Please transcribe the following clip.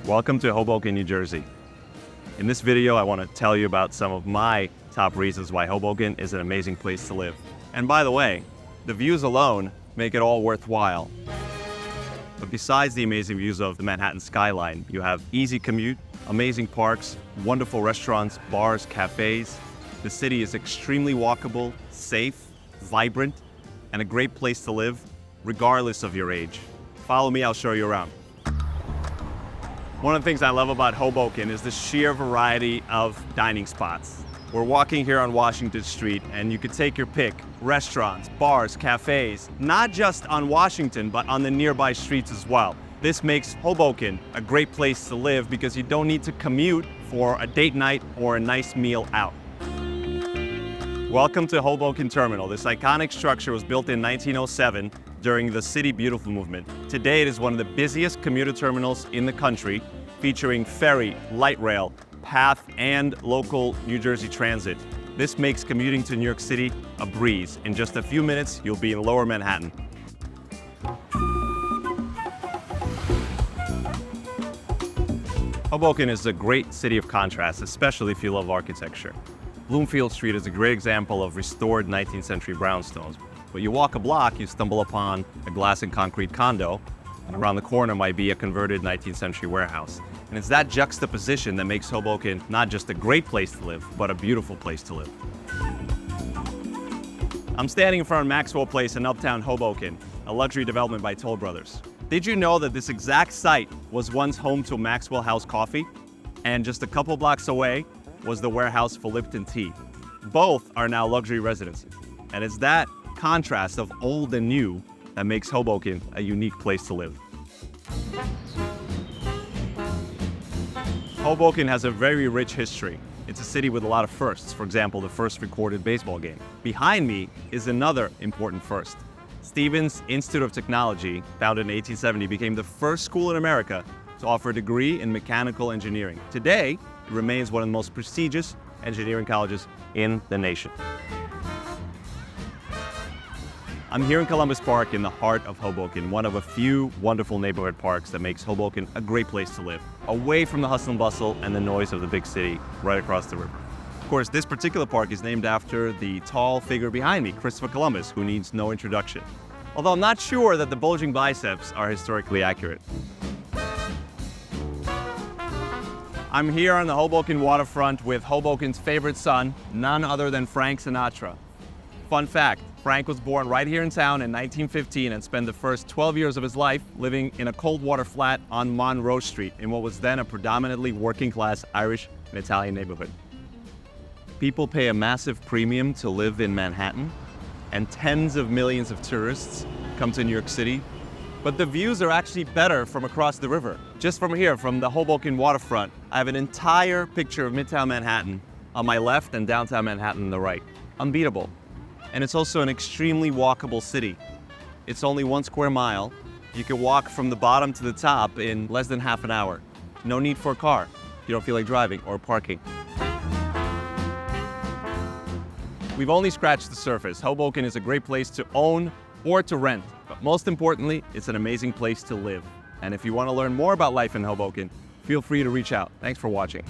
Welcome to Hoboken, New Jersey. In this video, I want to tell you about some of my top reasons why Hoboken is an amazing place to live. And by the way, the views alone make it all worthwhile. But besides the amazing views of the Manhattan skyline, you have easy commute, amazing parks, wonderful restaurants, bars, cafes. The city is extremely walkable, safe, vibrant, and a great place to live, regardless of your age. Follow me, I'll show you around. One of the things I love about Hoboken is the sheer variety of dining spots. We're walking here on Washington Street, and you could take your pick. Restaurants, bars, cafes, not just on Washington, but on the nearby streets as well. This makes Hoboken a great place to live because you don't need to commute for a date night or a nice meal out. Welcome to Hoboken Terminal. This iconic structure was built in 1907 during the City Beautiful movement. Today it is one of the busiest commuter terminals in the country, featuring ferry, light rail, PATH, and local New Jersey Transit. This makes commuting to New York City a breeze. In just a few minutes, you'll be in Lower Manhattan. Hoboken is a great city of contrast, especially if you love architecture. Bloomfield Street is a great example of restored 19th century brownstones. But you walk a block, you stumble upon a glass and concrete condo, and around the corner might be a converted 19th century warehouse. And it's that juxtaposition that makes Hoboken not just a great place to live, but a beautiful place to live. I'm standing in front of Maxwell Place in Uptown Hoboken, a luxury development by Toll Brothers. Did you know that this exact site was once home to Maxwell House Coffee? And just a couple blocks away was the warehouse for Lipton Tea. Both are now luxury residences. And it's that contrast of old and new that makes Hoboken a unique place to live. Hoboken has a very rich history. It's a city with a lot of firsts. For example, the first recorded baseball game. Behind me is another important first. Stevens Institute of Technology, founded in 1870, became the first school in America to offer a degree in mechanical engineering. Today, it remains one of the most prestigious engineering colleges in the nation. I'm here in Columbus Park in the heart of Hoboken, one of a few wonderful neighborhood parks that makes Hoboken a great place to live, away from the hustle and bustle and the noise of the big city right across the river. Of course, this particular park is named after the tall figure behind me, Christopher Columbus, who needs no introduction. Although I'm not sure that the bulging biceps are historically accurate. I'm here on the Hoboken waterfront with Hoboken's favorite son, none other than Frank Sinatra. Fun fact, Frank was born right here in town in 1915 and spent the first 12 years of his life living in a cold water flat on Monroe Street in what was then a predominantly working class Irish and Italian neighborhood. People pay a massive premium to live in Manhattan, and tens of millions of tourists come to New York City. But the views are actually better from across the river. Just from here, from the Hoboken waterfront, I have an entire picture of Midtown Manhattan on my left and downtown Manhattan on the right. Unbeatable. And it's also an extremely walkable city. It's only 1 square mile. You can walk from the bottom to the top in less than half an hour. No need for a car if you don't feel like driving or parking. We've only scratched the surface. Hoboken is a great place to own or to rent. But most importantly, it's an amazing place to live. And if you want to learn more about life in Hoboken, feel free to reach out. Thanks for watching.